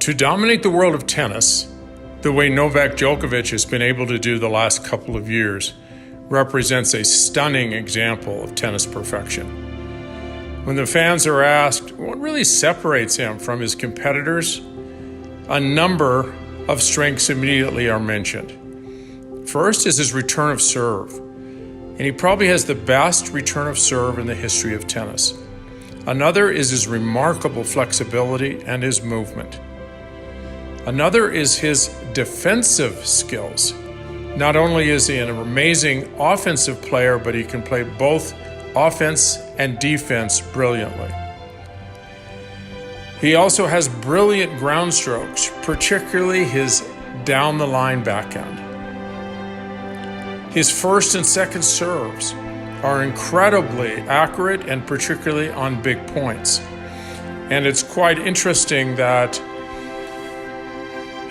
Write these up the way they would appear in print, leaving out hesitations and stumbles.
To dominate the world of tennis, the way Novak Djokovic has been able to do the last couple of years, represents a stunning example of tennis perfection. When the fans are asked what really separates him from his competitors, a number of strengths immediately are mentioned. First is his return of serve, and he probably has the best return of serve in the history of tennis. Another is his remarkable flexibility and his movement. Another is his defensive skills. Not only is he an amazing offensive player, but he can play both offense and defense brilliantly. He also has brilliant ground strokes, particularly his down-the-line backhand. His first and second serves are incredibly accurate and particularly on big points. And it's quite interesting that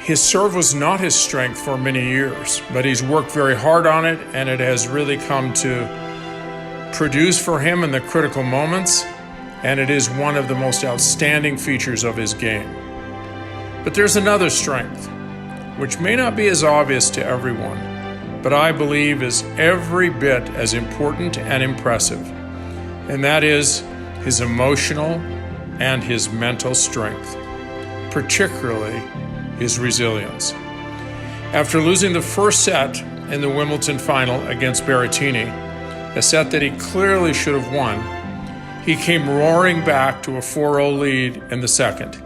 his serve was not his strength for many years, but he's worked very hard on it, and it has really come to produce for him in the critical moments, and it is one of the most outstanding features of his game. But there's another strength, which may not be as obvious to everyone, but I believe is every bit as important and impressive, and that is his emotional and his mental strength, particularly his resilience. After losing the first set in the Wimbledon final against Berrettini, a set that he clearly should have won, he came roaring back to a 4-0 lead in the second.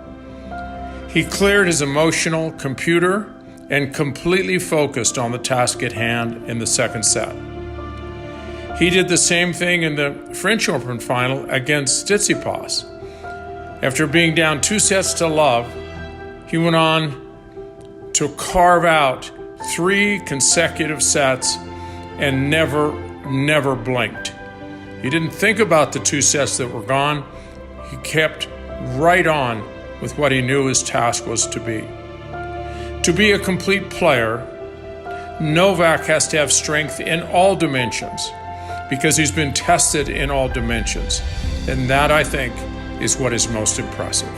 He cleared his emotional computer and completely focused on the task at hand in the second set. He did the same thing in the French Open final against Tsitsipas. After being down 2-0, he went on to carve out 3 consecutive sets and never blinked. He didn't think about the 2 sets that were gone. He kept right on with what he knew his task was to be. To be a complete player, Novak has to have strength in all dimensions because he's been tested in all dimensions. And that, I think, is what is most impressive.